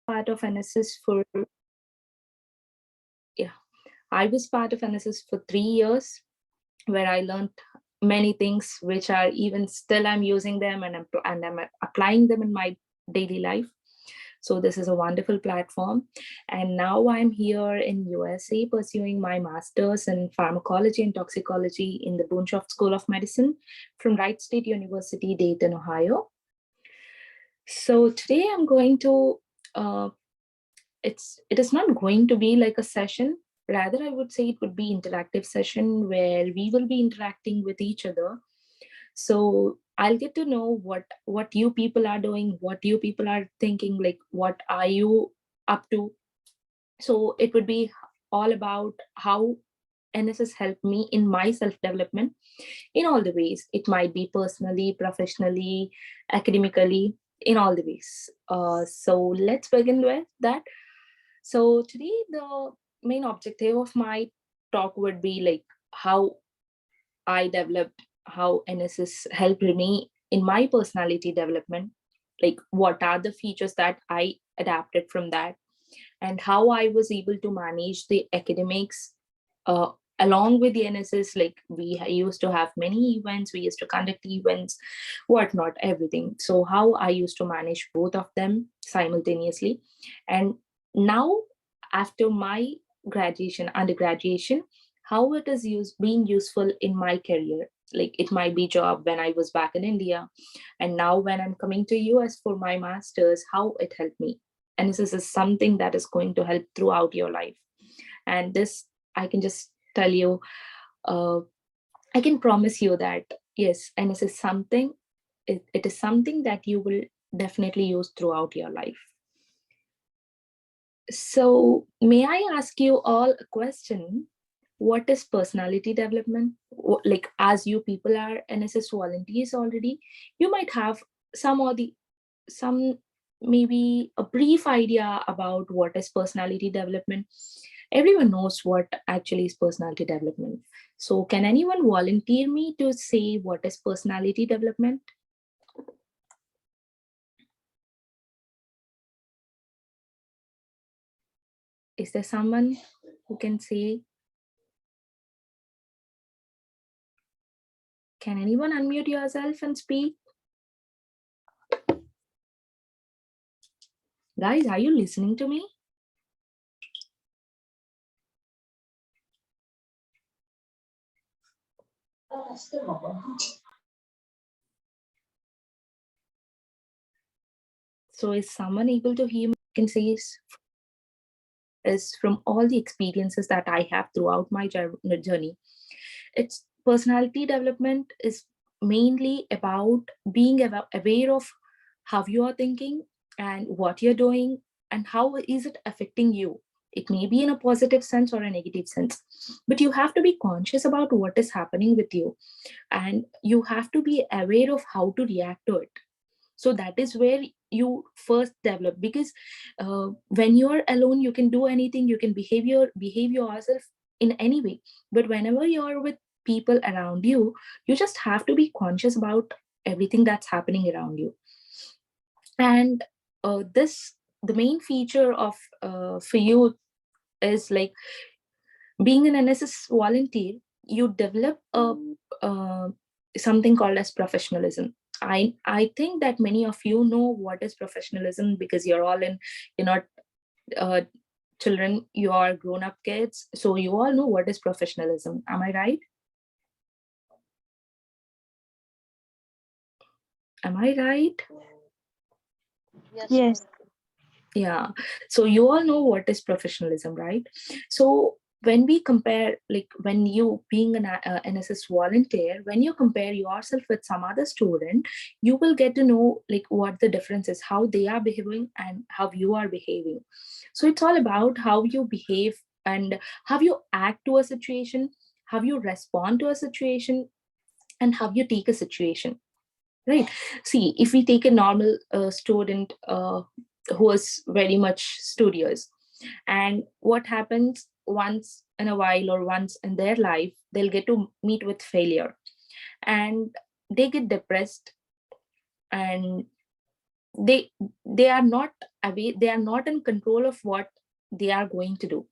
part of NSS for, yeah, I was part of NSS for 3 years, where I learned many things, which are even still I'm using them, and I'm applying them in my daily life. So this is a wonderful platform. And now I'm here in USA pursuing my master's in pharmacology and toxicology in the Boonshoft School of Medicine from Wright State University, Dayton, Ohio. So today I'm going to, it is not going to be like a session. Rather, I would say it would be interactive session where we will be interacting with each other. So I'll get to know what you people are doing, what you people are thinking, like what are you up to. So it would be all about how NSS helped me in my self-development in all the ways. It might be personally, professionally, academically, in all the ways. So let's begin with that. So today the main objective of my talk would be like how I developed, how NSS helped me in my personality development, like what are the features that I adapted from that, and how I was able to manage the academics uh, along with the NSS. Like we used to have many events, we used to conduct events, whatnot, everything. So how I used to manage both of them simultaneously. And now after my graduation, undergraduation, how it is being useful in my career. Like it might be job when I was back in India, and now when I'm coming to US for my master's, how it helped me. And this is something that is going to help throughout your life. And this, I can just tell you, I can promise you that yes, and this is something, it is something that you will definitely use throughout your life. So may I ask you all a question? What is personality development? Like as you people are NSS volunteers already, you might have some maybe a brief idea about what is personality development. Everyone knows what actually is personality development. So can anyone volunteer me to say what is personality development? Is there someone who can say? Can anyone unmute yourself and speak? Guys, are you listening to me? So is someone able to hear me? I can say is from all the experiences that I have throughout my journey. It's personality development is mainly about being aware of how you are thinking and what you're doing and how is it affecting you. It may be in a positive sense or a negative sense, but you have to be conscious about what is happening with you, and you have to be aware of how to react to it. So that is where you first develop, because when you're alone you can do anything, you can behave yourself in any way. But whenever you're with people around you, you just have to be conscious about everything that's happening around you. And this the main feature of for you is like being an NSS volunteer, you develop something called as professionalism. I think that many of you know what is professionalism, because you're not uh, children, you are grown up kids, so you all know what is professionalism. Am I right? Am I right? Yes. Yeah. So you all know what is professionalism, right? So when we compare, like when you being an NSS volunteer, when you compare yourself with some other student, you will get to know like what the difference is, how they are behaving and how you are behaving. So it's all about how you behave and how you act to a situation, how you respond to a situation, and how you take a situation. Right. See, if we take a normal student who is very much studious, and what happens once in a while or once in their life, they'll get to meet with failure and they get depressed, and they are not away, they are not in control of what they are going to do.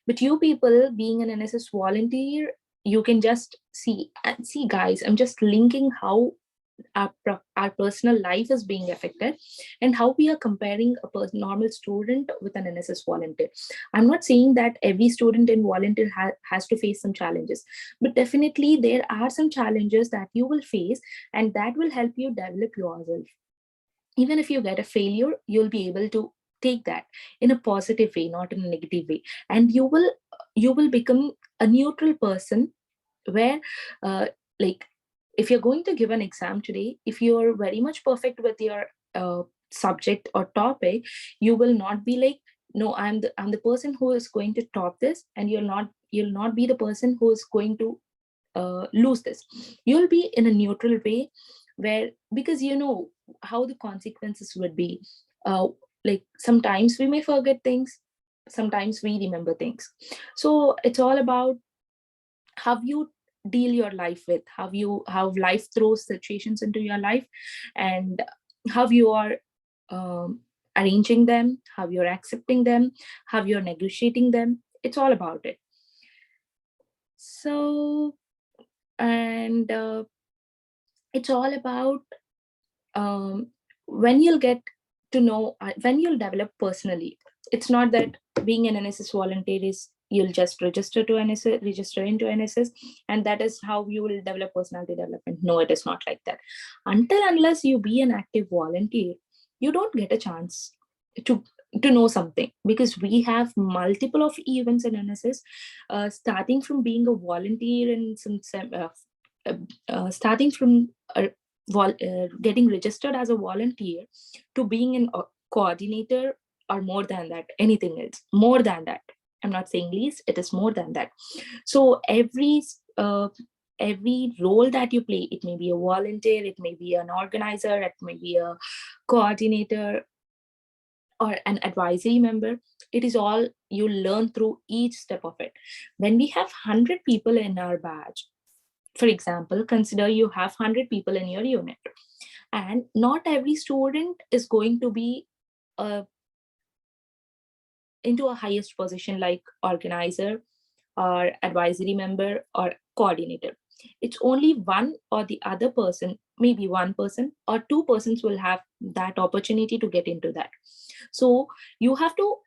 But you people being an NSS volunteer, you can just see, and see guys, I'm just linking how our personal life is being affected and how we are comparing a normal student with an NSS volunteer. I'm not saying that every student in volunteer has to face some challenges, but definitely there are some challenges that you will face, and that will help you develop yourself. Even if you get a failure, you'll be able to take that in a positive way, not in a negative way, and you will become a neutral person where uh, like, if you're going to give an exam today, if you're very much perfect with your subject or topic, you will not be like, no, I'm the person who is going to top this, and you'll not be the person who is going to lose this. You'll be in a neutral way, where, because you know how the consequences would be. uh, like, sometimes we may forget things, sometimes we remember things. So it's all about how you deal your life with, how life throws situations into your life, and how you are arranging them, how you're accepting them, how you're negotiating them. It's all about it. So, and it's all about, um, when you'll get to know, when you'll develop personally. It's not that being an NSS volunteer is you'll just register to NSS, register into NSS, and that is how you will develop personality development. No, it is not like that. Until unless you be an active volunteer, you don't get a chance to know something, because we have multiple of events in NSS, starting from being a volunteer in uh, starting from getting registered as a volunteer to being an coordinator, or more than that, anything else more than that. I'm not saying least, it is more than that. So uh, every role that you play, it may be a volunteer, it may be an organizer, it may be a coordinator, or an advisory member. It is all you learn through each step of it. When we have 100 people in our batch, for example, consider you have 100 people in your unit, and not every student is going to be uh, into a highest position like organizer or advisory member or coordinator. It's only one or the other person, maybe one person or two persons will have that opportunity to get into that. So you have to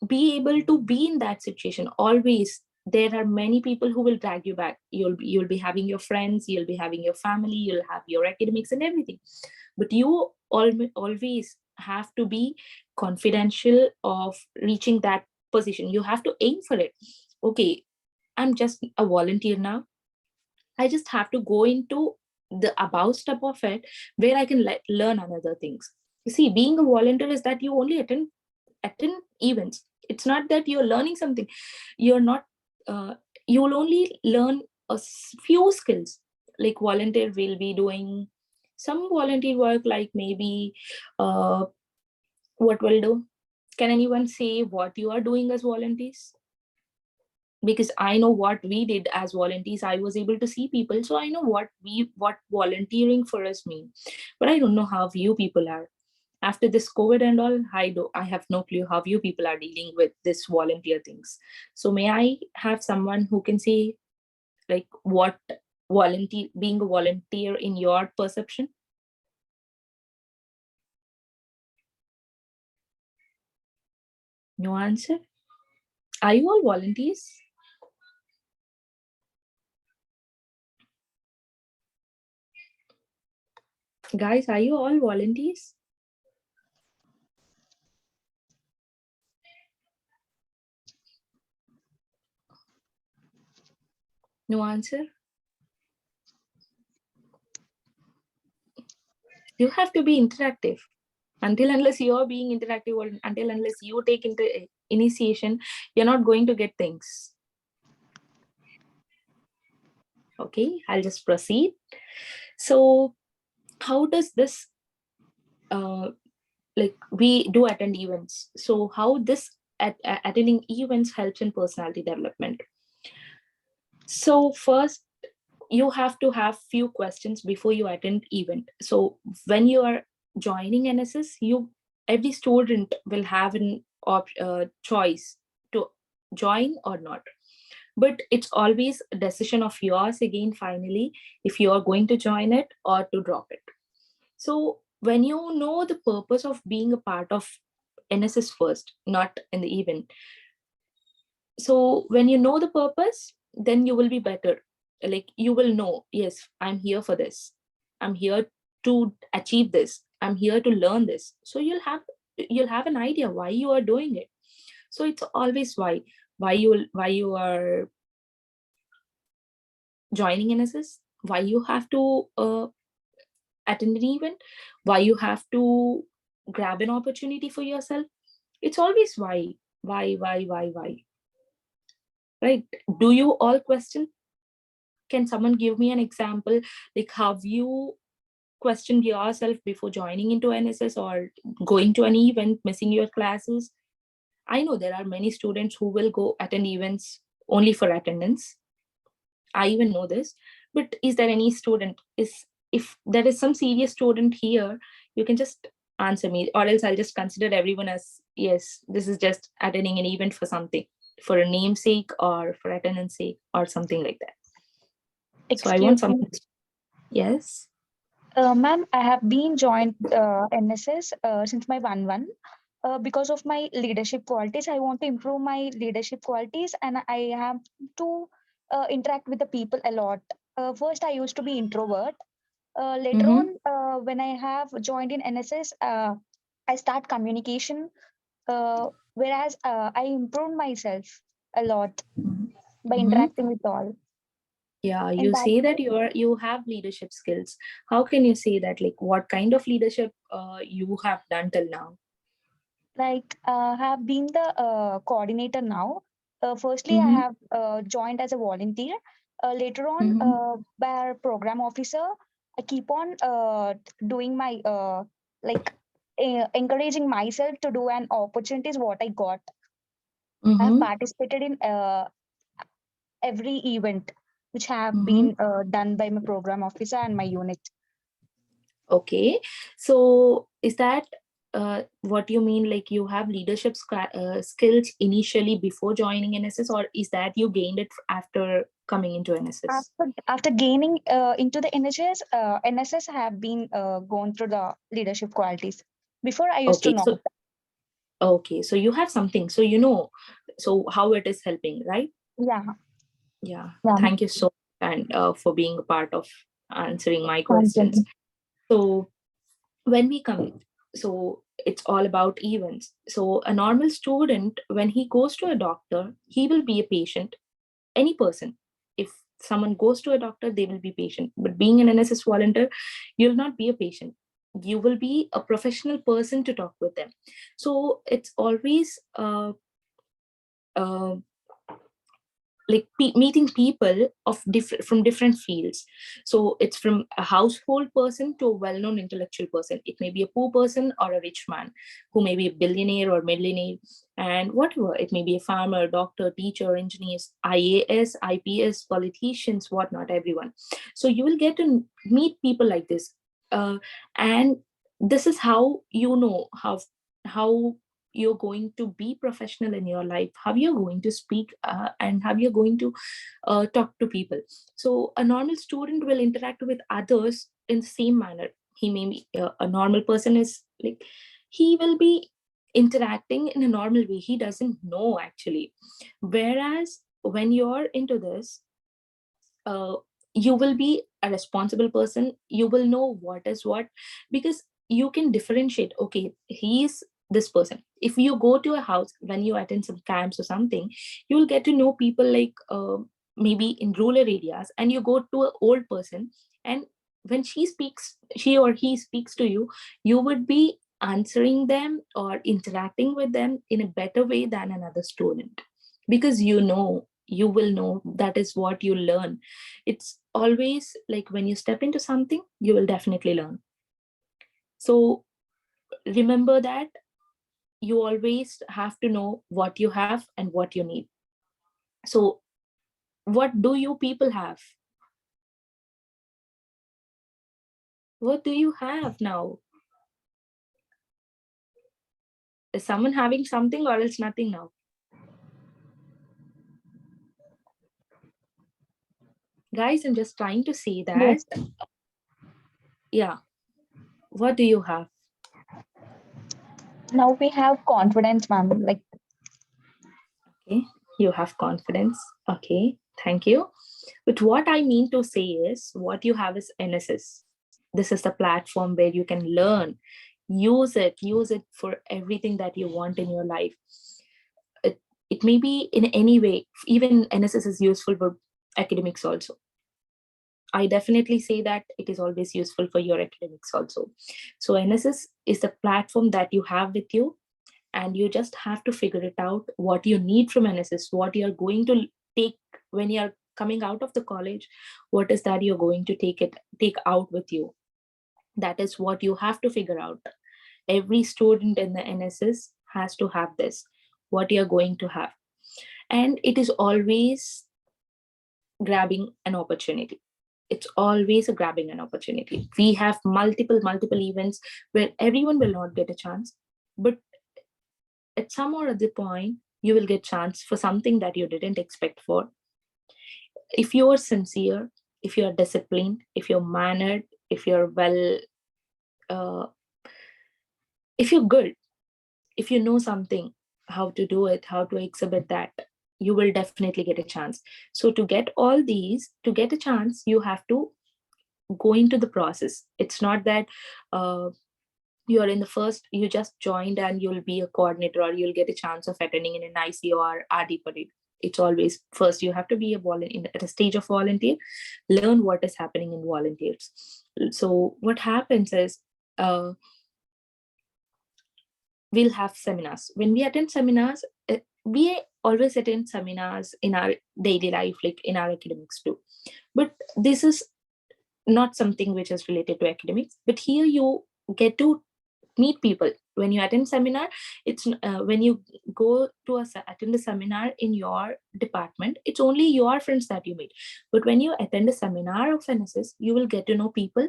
be able to be in that situation always. There are many people who will drag you back. You'll be having your friends, you'll be having your family, you'll have your academics and everything, but you always have to be confidential of reaching that position. You have to aim for it. Okay, I'm just a volunteer now, I just have to go into the above step of it, where I can learn another things. You see, being a volunteer is that you only attend events. It's not that you're learning something. You're not you will only learn few skills. Like, volunteer will be doing some volunteer work, like maybe uh, what will do. Can anyone say what you are doing as volunteers? Because I know what we did as volunteers. I was able to see people, so I know what volunteering for us mean. But I don't know how you people are after this COVID and all. I have no clue how you people are dealing with this volunteer things. So may I have someone who can say, like, what volunteer being a volunteer in your perception? No answer. Are you all volunteers? Guys, are you all volunteers? No answer. You have to be interactive. Until unless you're being interactive, or until unless you take into initiation, you're not going to get things. Okay, I'll just proceed. So how does this like, we do attend events, so how this attending events helps in personality development? So first, you have to have few questions before you attend event. So when you are joining NSS, you every student will have an choice to join or not, but it's always a decision of yours again finally, if you are going to join it or to drop it. So when you know the purpose of being a part of NSS first, not in the event, so when you know the purpose, then you will be better. Like you will know, yes, I'm here for this, I'm here to achieve this, I'm here to learn this. So you'll have an idea why you are doing it. So it's always why you are joining NSS, why you have to attend an event, why you have to grab an opportunity for yourself. It's always why, right? Do you all question? Can someone give me an example? Like, have you questioned yourself before joining into NSS or going to an event, missing your classes? I know there are many students who will go attend events only for attendance. I even know this. But is there any student? Is if there is some serious student here, you can just answer me, or else I'll just consider everyone as yes, this is just attending an event for something, for a namesake or for attendance sake or something like that. So I want Excuse me. someone. Yes. Ma'am, I have been joined NSS since my 1-1. Because of my leadership qualities, I want to improve my leadership qualities, and I have to interact with the people a lot. First, I used to be introvert. Later Mm-hmm. on, when I have joined in NSS, I start communication. Whereas I improved myself a lot by Mm-hmm. interacting with all. Yeah, In you that say that way, you have leadership skills. How can you say that? Like, what kind of leadership you have done till now? like have been the coordinator now. Firstly, I Mm-hmm. have joined as a volunteer. Later on, Mm-hmm. by our program officer, I keep on doing my like encouraging myself to do an opportunities what I got. I have Mm-hmm. participated in every event which have Mm-hmm. been done by my program officer and my unit. Okay. So is that what you mean? Like you have leadership skills initially before joining NSS, or is that you gained it after coming into NSS? After gaining into the NSS have been gone through the leadership qualities. Before I used to Okay. know. So okay. So you have something. So you know. So how it is helping, right? Yeah, Yeah. yeah. Thank you so much and for being a part of answering my Thank questions. you. So when we come, so it's all about events. So a normal student, when he goes to a doctor, he will be a patient. Any person, if someone goes to a doctor, they will be patient. But being an NSS volunteer, you'll not be a patient. You will be a professional person to talk with them. So it's always uh, like meeting people of different from different fields. So it's from a household person to a well-known intellectual person. It may be a poor person or a rich man who may be a billionaire or millionaire, and whatever it may be, a farmer, doctor, teacher, engineers, IAS, IPS, politicians, whatnot, everyone. So you will get to meet people like this, and this is how you know how you're going to be professional in your life, how you're going to speak, and how you're going to talk to people. So a normal student will interact with others in the same manner. He may be a normal person is like, he will be interacting in a normal way, he doesn't know actually. Whereas when you're into this, uh, you will be a responsible person, you will know what is what, because you can differentiate, okay, he's this person. If you go to a house, when you attend some camps or something, you will get to know people like maybe in rural areas, and you go to an old person, and when she or he speaks to you, you would be answering them or interacting with them in a better way than another student, because you will know, that is what you learn. It's always like when you step into something, you will definitely learn. So remember that you always have to know what you have and what you need. So what do you people have? What do you have now? Is someone having something or else nothing now? Guys, I'm just trying to say that. Yes. Yeah. What do you have? Now we have confidence, ma'am. Like, Okay. You have confidence. Okay. Thank you. But what I mean to say is what you have is NSS. This is the platform where you can learn, use it for everything that you want in your life. It, it may be in any way, even NSS is useful for academics also. I definitely say that it is always useful for your academics also. So NSS is the platform that you have with you, and you just have to figure it out what you need from NSS, what you're going to take when you're coming out of the college, what is that you're going to take out with you. That is what you have to figure out. Every student in the NSS has to have this, what you're going to have. And it is always grabbing an opportunity. It's always a grabbing an opportunity. We have multiple events where everyone will not get a chance, but at some or other point you will get chance for something that you didn't expect for. If you're sincere, if you're disciplined, if you're mannered, if you're well, uh, if you're good, if you know something, how to do it, how to exhibit that, you will definitely get a chance. So to get all these, to get a chance, you have to go into the process. It's not that uh, you're in the first, you just joined and you'll be a coordinator or you'll get a chance of attending in an IC or RD parade. It's always first you have to be a volunteer at a stage of volunteer, learn what is happening in volunteers. So what happens is, uh, we'll have seminars. When we attend seminars, we always attend seminars in our daily life, like in our academics too. But this is not something which is related to academics. But here you get to meet people. When you attend seminar, it's when you go to attend a seminar in your department, it's only your friends that you meet. But when you attend a seminar of NSS, you will get to know people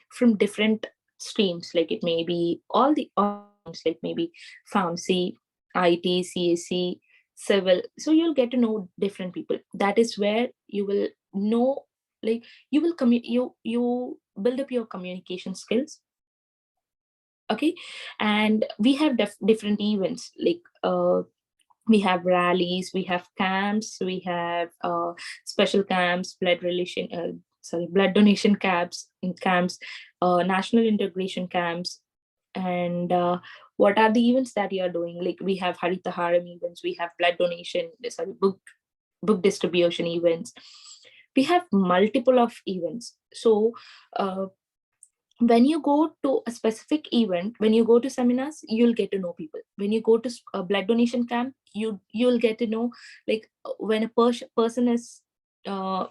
from different streams. Like it may be all the streams, like maybe pharmacy, IT, CSC, civil. So you'll get to know different people. That is where you will know, like you will you build up your communication skills. Okay. And we have different events, like we have rallies, we have camps, we have special camps, blood donation camps, national integration camps. And what are the events that you are doing? Like we have Haritaharam events, we have blood donation, sorry, book distribution events. We have multiple of events. So uh, when you go to a specific event, when you go to seminars, you'll get to know people. When you go to a blood donation camp, you'll get to know, like when a person is uh,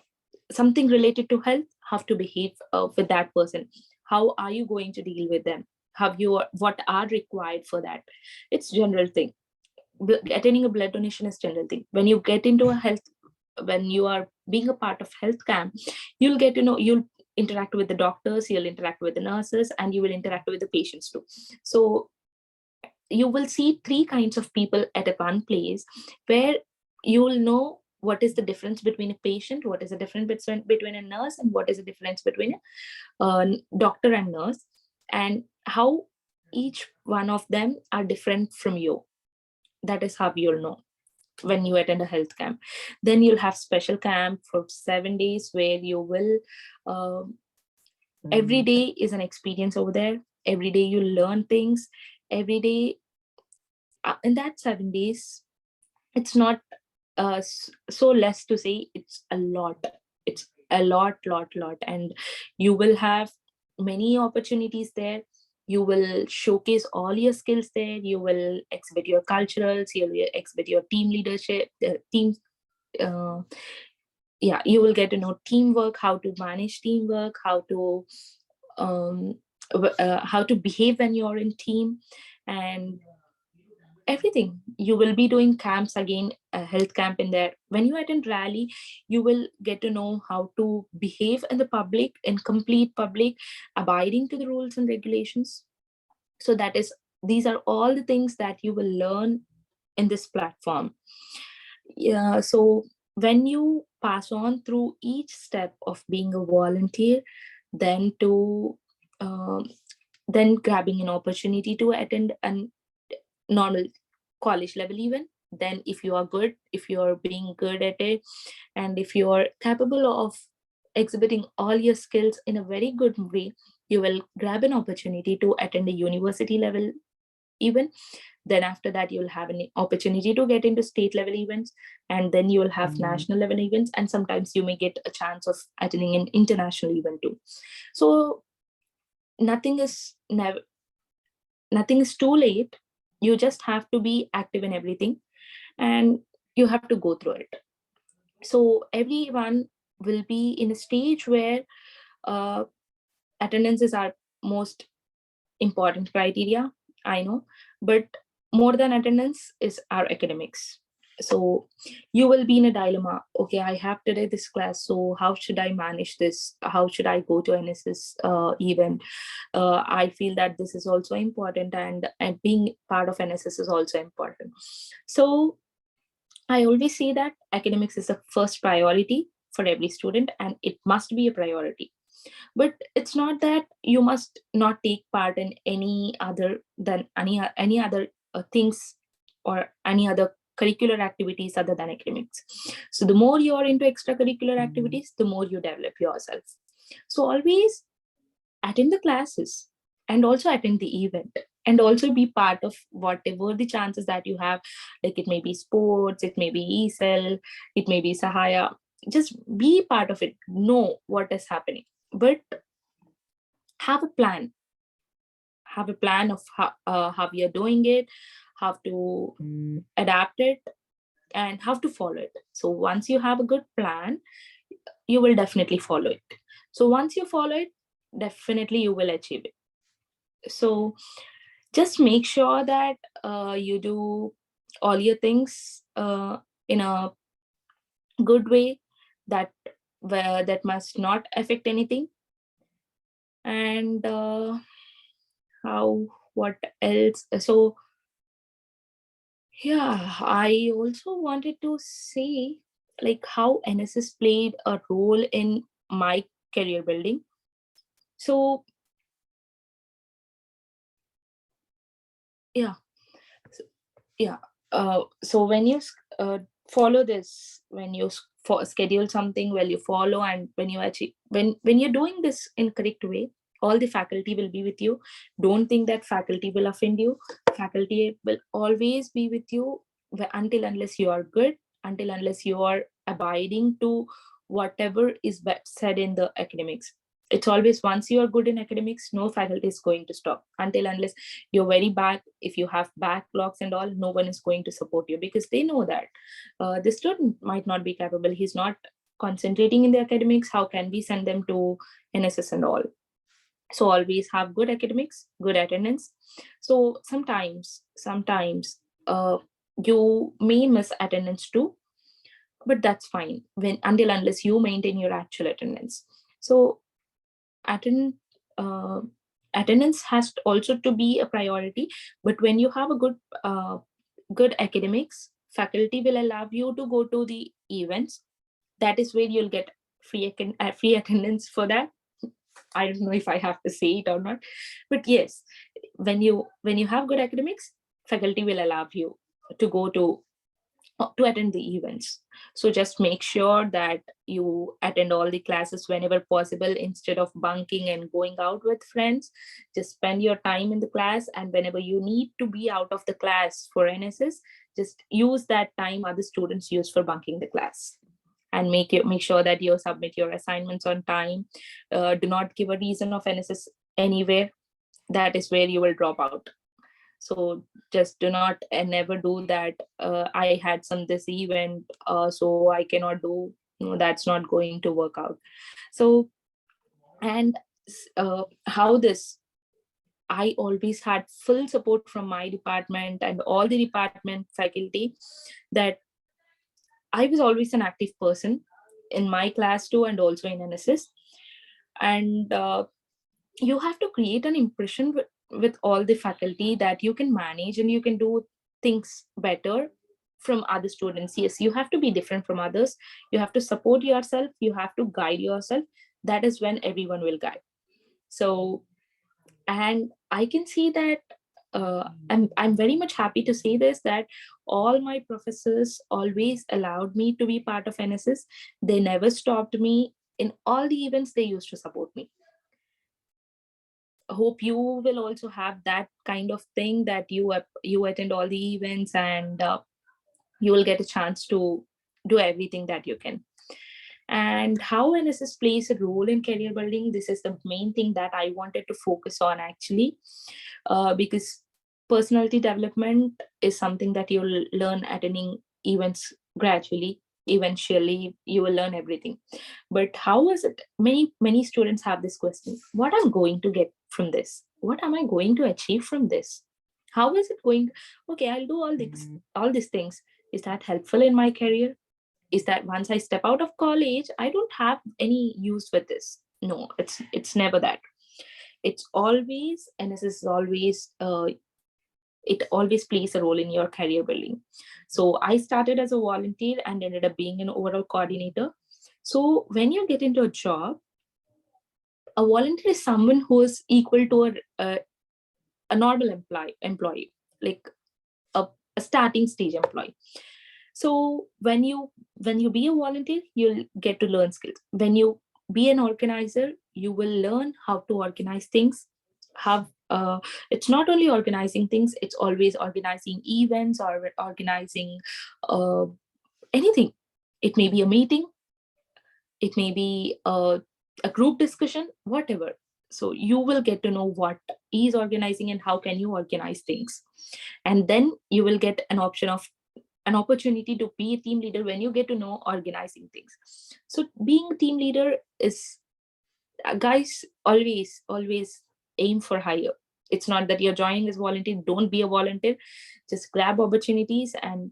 something related to health, how to behave with that person, how are you going to deal with them, how you are, what are required for that. It's general thing. Attending a blood donation is general thing. When you get into a health, when you are being a part of health camp, you'll get to know, you'll interact with the doctors, you'll interact with the nurses, and you will interact with the patients too. So you will see three kinds of people at a one place, where you will know what is the difference between a patient, what is the difference between a nurse, and what is the difference between a doctor and nurse, and how each one of them are different from you. That is how you'll know when you attend a health camp. Then you'll have special camp for 7 days, where you will every day is an experience over there. Every day you learn things. Every day, in that 7 days, it's not so less to say, it's a lot. It's a lot. And you will have many opportunities there. You will showcase all your skills there. You will exhibit your culturals, you will exhibit your team leadership, team uh, yeah, you will get to know teamwork, how to manage teamwork, um, how to behave when you're in team, and everything. You will be doing camps again, a health camp in there. When you attend rally, you will get to know how to behave in the public, in complete public, abiding to the rules and regulations. So that is These are all the things that you will learn in this platform. Yeah, so when you pass on through each step of being a volunteer, then to then grabbing an opportunity to attend a normal college level event, then if you are good, if you are being good at it, and if you are capable of exhibiting all your skills in a very good way, you will grab an opportunity to attend a university level event. Then after that you'll have an opportunity to get into state level events, and then you will have national level events, and sometimes you may get a chance of attending an international event too. So nothing is never nothing is too late. You just have to be active in everything, and you have to go through it. So everyone will be in a stage where uh, attendance is our most important criteria, I know, but more than attendance is our academics. So you will be in a dilemma. Okay, I have today this class, so how should I manage this? How should I go to NSS event? I feel that this is also important, and being part of NSS is also important. So I always say that academics is the first priority for every student, and it must be a priority. But it's not that you must not take part in any other things, or any other curricular activities other than academics. So the more you are into extracurricular activities, the more you develop yourself. So always attend the classes, and also attend the event, and also be part of whatever the chances that you have. Like, it may be sports, it may be ESL, it may be Sahaya. Just be part of it, know what is happening, but have a plan. Have a plan of how you're doing it, how to adapt it, and how to follow it. So once you have a good plan, you will definitely follow it. So once you follow it, definitely you will achieve it. So just make sure that you do all your things in a good way, that that must not affect anything. And how what else? So yeah, I also wanted to say, like, how NSS played a role in my career building. So yeah, so, yeah. So when you follow this, when you schedule something, well, you follow, and when you actually when you're doing this in correct way, all the faculty will be with you. Don't think that faculty will offend you. Faculty will always be with you until unless you are good, until unless you are abiding to whatever is said in the academics. It's always, once you are good in academics, no faculty is going to stop. Until unless you're very bad, if you have backlogs and all, no one is going to support you, because they know that the student might not be capable, he's not concentrating in the academics, how can we send them to NSS and all. So always have good academics, good attendance. So sometimes you may miss attendance too, but that's fine, when until unless you maintain your actual attendance. So attend uh, attendance has also to be a priority. But when you have a good academics, faculty will allow you to go to the events. That is where you'll get free attendance for that. I don't know if I have to say it or not, but yes, when you have good academics, faculty will allow you to go to attend the events. So just make sure that you attend all the classes whenever possible, instead of bunking and going out with friends. Just spend your time in the class, and whenever you need to be out of the class for NSS, just use that time other students use for bunking the class, and make sure that you submit your assignments on time. Do not give a reason of NSS anywhere. That is where you will drop out. So just do not and never do that. I had some this event, so I cannot do. No, that's not going to work out. So, and how this, I always had full support from my department and all the department faculty, that I was always an active person in my class too, and also in NSS. And you have to create an impression with all the faculty that you can manage and you can do things better from other students. Yes, you have to be different from others, you have to support yourself, you have to guide yourself. That is when everyone will guide. So, and I can see that I'm very much happy to say this, that all my professors always allowed me to be part of NSS. They never stopped me. In all the events, they used to support me. Hope you will also have that kind of thing, that you attend all the events, and you will get a chance to do everything that you can. And how NSS plays a role in career building, this is the main thing that I wanted to focus on actually, because personality development is something that you'll learn attending events gradually. Eventually you will learn everything. But how is it, many students have this question, what I'm going to get from this, what am I going to achieve from this, how is it going, okay, I'll do all these things, is that helpful in my career, is that once I step out of college I don't have any use with this? No, it's never that. It's always, NSS is always it always plays a role in your career building. So I started as a volunteer and ended up being an overall coordinator. So when you get into a job, a volunteer is someone who is equal to a normal employee, like a starting stage employee. So when you be a volunteer, you'll get to learn skills. When you be an organizer, you will learn how to organize things. Have It's not only organizing things, it's always organizing events or organizing uh, anything. It may be a meeting, it may be a group discussion, whatever. So you will get to know what is organizing and how can you organize things. And then you will get an opportunity to be a team leader when you get to know organizing things. So being a team leader is, guys, always aim for higher. It's not that you're joining as volunteer, don't be a volunteer, just grab opportunities and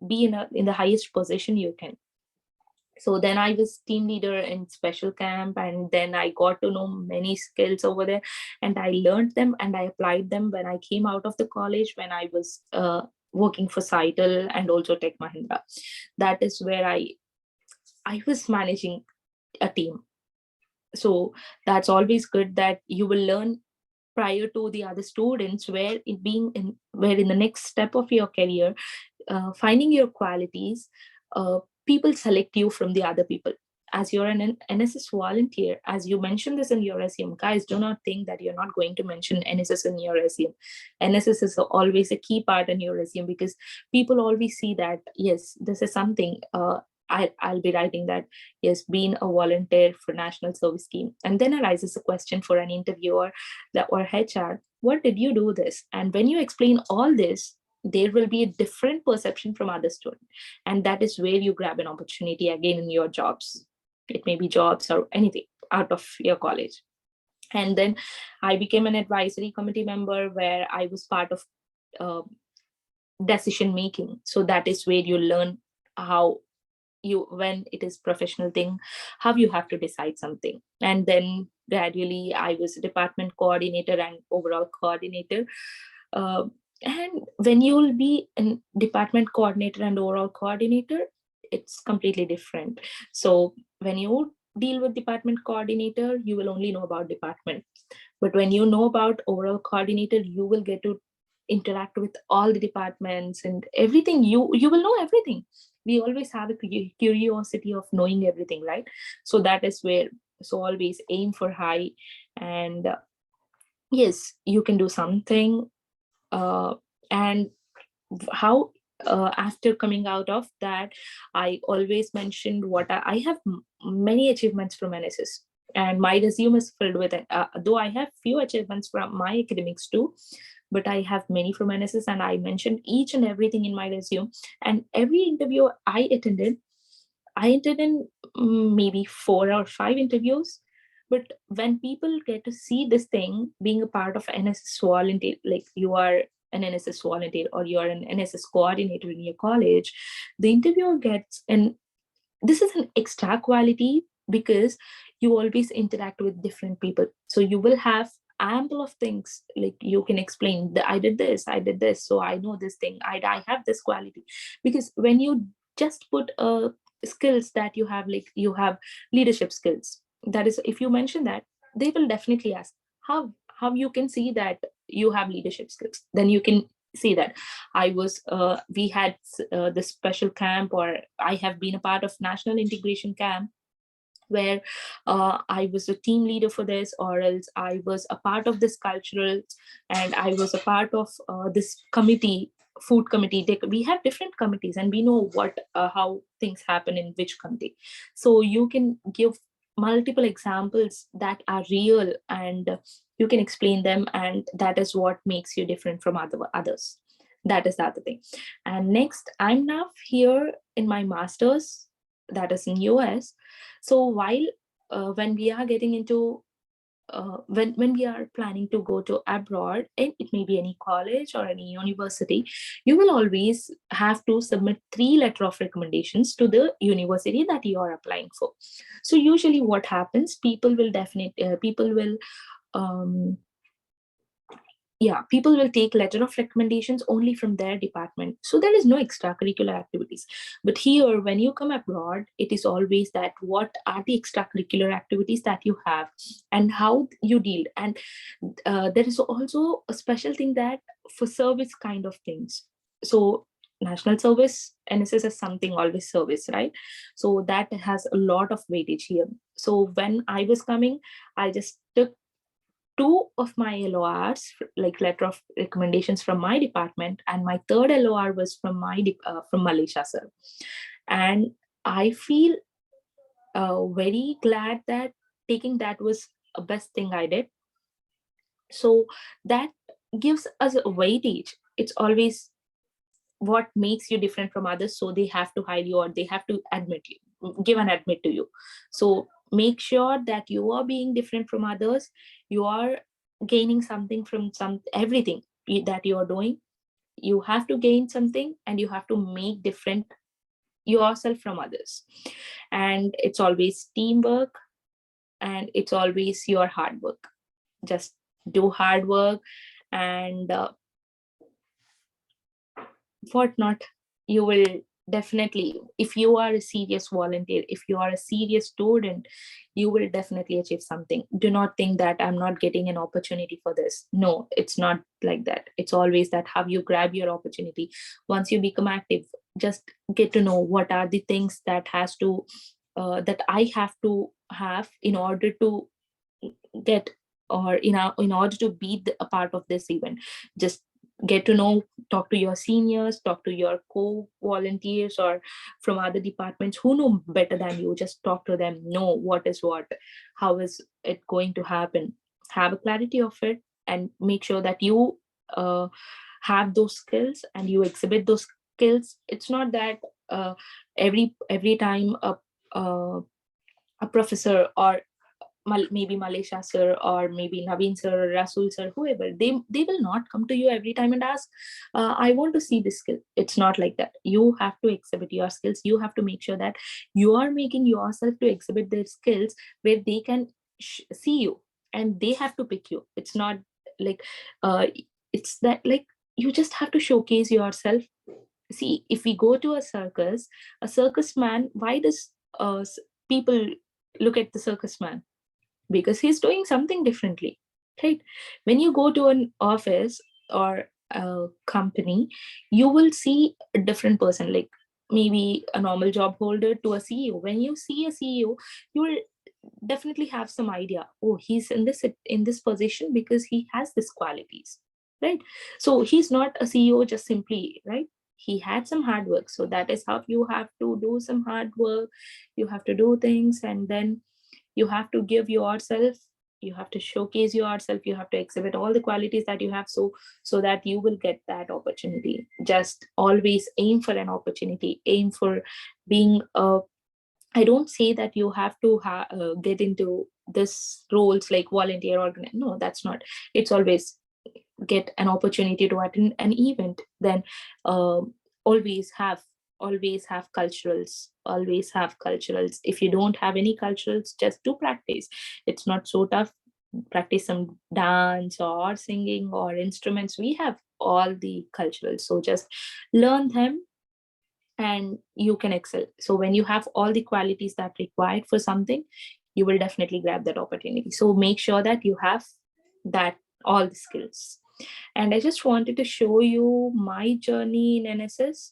be in the highest position you can. So then I was team leader in special camp, and then I got to know many skills over there, and I learned them and I applied them when I came out of the college, when I was working for Cital and also Tech Mahindra. That is where I was managing a team. So that's always good, that you will learn prior to the other students, where in the next step of your career, finding your qualities, uh, people select you from the other people. As you're an NSS volunteer, as you mentioned this in your resume, guys, do not think that you're not going to mention NSS in your resume. NSS is always a key part in your resume, because people always see that, yes, this is something. I'll be writing that, yes, being a volunteer for national service scheme, and then arises a question for an interviewer or HR, what did you do this? And when you explain all this, there will be a different perception from other students, and that is where you grab an opportunity again in your jobs. It may be jobs or anything out of your college. And then I became an advisory committee member, where I was part of uh, decision making. So that is where you learn how you, when it is professional thing, how you have to decide something. And then gradually I was a department coordinator and overall coordinator. uh, and when you'll be a department coordinator and overall coordinator, it's completely different. So when you deal with department coordinator, you will only know about department. But when you know about overall coordinator, you will get to interact with all the departments and everything. You will know everything. We always have a curiosity of knowing everything, right? So that is where, so always aim for high. And yes, you can do something. And how, after coming out of that, I always mentioned what I have many achievements from NSS, and my resume is filled with it. Though I have few achievements from my academics too, but I have many from NSS, and I mentioned each and everything in my resume. And every interview I attended maybe 4 or 5 interviews. But when people get to see this thing, being a part of NSS volunteer, like you are an NSS volunteer or you are an NSS coordinator in your college, the interviewer gets, and this is an extra quality, because you always interact with different people. So you will have ample of things, like you can explain that I did this, so I know this thing, I have this quality. Because when you just put skills that you have, like you have leadership skills, that is, if you mention that, they will definitely ask how you can see that you have leadership skills. Then you can see that I was we had this special camp, or I have been a part of national integration camp, where I was a team leader for this, or else I was a part of this cultural, and I was a part of this committee, food committee. We have different committees, and we know what how things happen in which committee. So you can give multiple examples that are real, and you can explain them, and that is what makes you different from others. That is the other thing. And next, I'm now here in my master's, that is in US. So while when we are getting into when we are planning to go to abroad, and it may be any college or any university, you will always have to submit 3 letter of recommendations to the university that you are applying for. So usually what happens, people will um, yeah, people will take letter of recommendations only from their department, so there is no extracurricular activities. But here, when you come abroad, it is always that what are the extracurricular activities that you have, and how you deal. And there is also a special thing that for service kind of things. So national service, NSS is something always service, right? So that has a lot of weightage here. So when I was coming, I just took 2 of my LORs, like letter of recommendations from my department, and my third LOR was from from Malaysia, sir. And I feel very glad that taking that was a best thing I did. So that gives us a weightage. It's always what makes you different from others, so they have to hire you, or they have to admit you, give and admit to you. So make sure that you are being different from others, you are gaining something from everything that you are doing. You have to gain something, and you have to make different yourself from others. And it's always teamwork, and it's always your hard work. Just do hard work, and what not, you will definitely, if you are a serious volunteer, if you are a serious student, you will definitely achieve something. Do not think that I'm not getting an opportunity for this. No, it's not like that. It's always that how you grab your opportunity. Once you become active, just get to know what are the things that has to that I have to have in order to get, or in order to be a part of this event. Just get to know, talk to your seniors, talk to your co-volunteers, or from other departments who know better than you. Just talk to them, know what is what, how is it going to happen, have a clarity of it, and make sure that you uh, have those skills and you exhibit those skills. It's not that every time a professor, or maybe Malaysia sir, or maybe Naveen sir, or Rasul sir, whoever, they will not come to you every time and ask, I want to see this skill. It's not like that. You have to exhibit your skills. You have to make sure that you are making yourself to exhibit their skills, where they can see you, and they have to pick you. It's not like uh, it's that, like, you just have to showcase yourself. See, if we go to a circus man, why does people look at the circus man? Because he's doing something differently, right? When you go to an office or a company, you will see a different person, like maybe a normal job holder to a CEO. When you see a CEO, you will definitely have some idea, oh, he's in this position because he has these qualities, right? So he's not a CEO just simply, right? He had some hard work. So that is how you have to do some hard work. You have to do things, and then you have to give yourself, you have to showcase yourself, you have to exhibit all the qualities that you have, so that you will get that opportunity. Just always aim for an opportunity, aim for being a, I don't say that you have to get into this roles like volunteer no, that's not. It's always get an opportunity to attend an event, then uh, always have always have culturals, always have culturals. If you don't have any culturals, just do practice. It's not so tough. practice some dance or singing or instruments. We have all the cultural, so just learn them and you can excel. So when you have all the qualities that required for something, you will definitely grab that opportunity. So make sure that you have that all the skills. And I just wanted to show you my journey in NSS,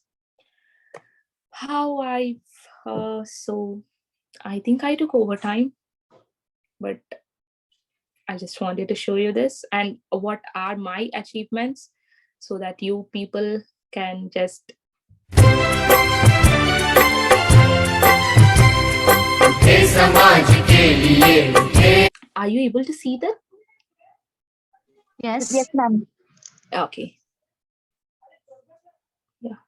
how I've so I think I took overtime, but I just wanted to show you this and what are my achievements, so that you people can just are you able to see that? Yes, Yes. ma'am. Okay. Yeah.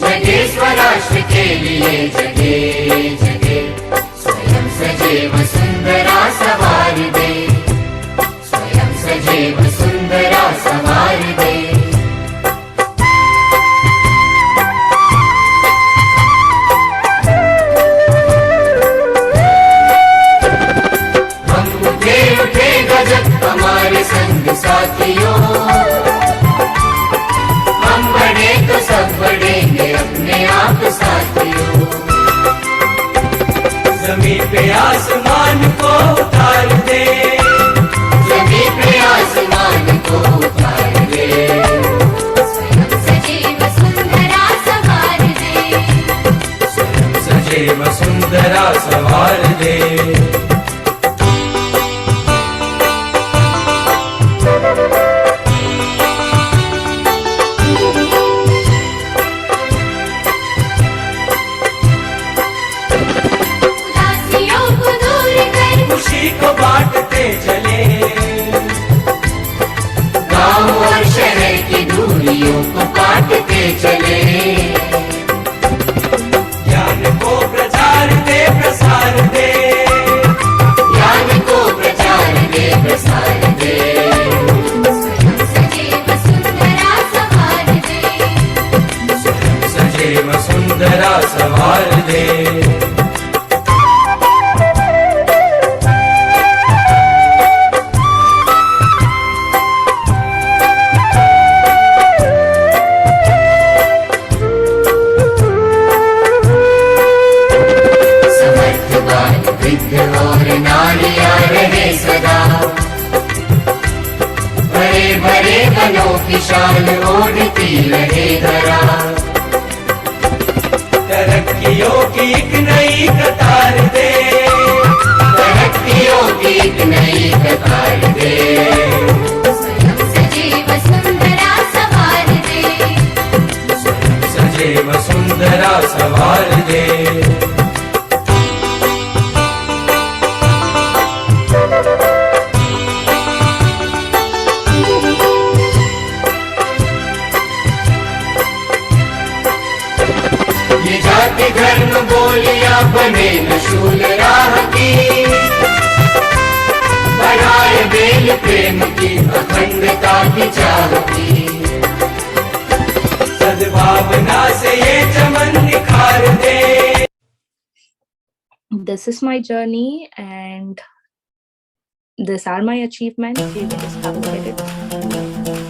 जगे स्वराष्ट्र के लिए जगे जगे स्वयं सजीव सुंदरा सवार दे स्वयं सजीव सुंदरा सवार दे हम उठे उठे गजब हमारे संग साथियों हम बढ़े तो सब बढ़ेंगे अपने आप साथियों जमीन पे आसमान को उतार दे जमीन पे आसमान को उतार दे स्वयं सजीव सुंदरा सवार दे स्वयं सजीव सुंदरा सवार दे उदासियों को दूर कर खुशी को बांटते चले गांव और शहर की दूरियों को काटते चले ज्ञान को प्रचार दे प्रसार दे ज्ञान को प्रचार दे प्रसार दे स्वयं सजीव सुंदरा सवार दे स्वयं सजीव सुंदरा सवार दे समर्थवान वृद्ध और नारियां रहे सदा बड़े बड़े बनों की शान ओढ़ती रहे धरा तरक्कियों की एक नई कतार दे तरक्कियों की एक नई कतार दे स्वयं सजीव सुंदरा सवार दे स्वयं सजीव सुंदरा सवार दे ये जाति धर्म बोलियां बने न शूल राह की बढ़ाए बेल प्रेम की अखंडता की चाह की सद्भावना से ये चमन निखार दे This is my journey and these are my achievements. You can just have a look at it.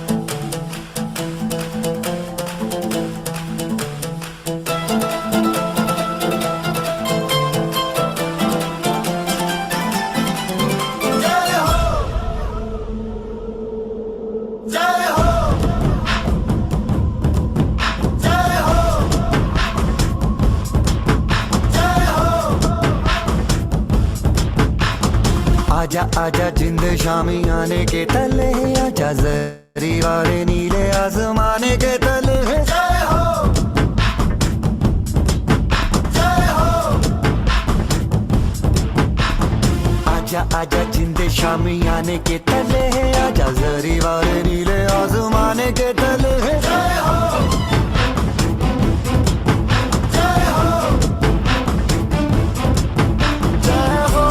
आजा आजा जिंद शामी आने के तले आजा जरी वाले नीले आसमाने के तले जय हो जय हो आजा आजा जिंद शामी आने के तले आजा जरी वाले नीले आसमाने के तले जय हो जय हो जय हो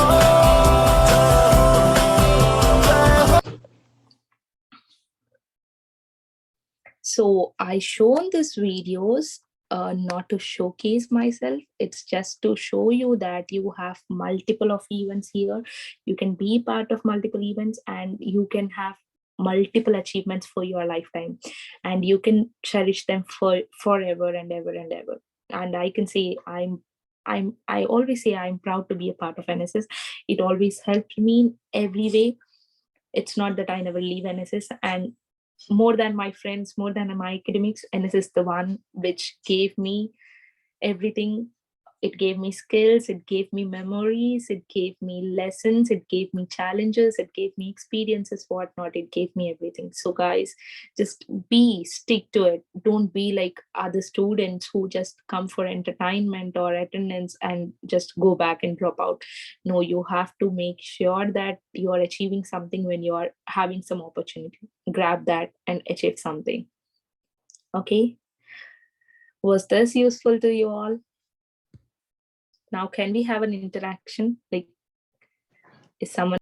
So I shown these videos not to showcase myself. It's just to show you that you have multiple of events here. You can be part of multiple events and you can have multiple achievements for your lifetime, and you can cherish them for forever and ever and ever. And I can say I always say I'm proud to be a part of NSS. It always helped me in every way. It's not that I never leave NSS, and more than my friends, more than my academics, NSS is the one which gave me everything. It gave me skills, it gave me memories, it gave me lessons, it gave me challenges, it gave me experiences, whatnot. It gave me everything. So guys, just stick to it. Don't be like other students who just come for entertainment or attendance and just go back and drop out. No, you have to make sure that you are achieving something. When you are having some opportunity, grab that and achieve something. Okay, was this useful to you all? Now, can we have an interaction? Like, is someone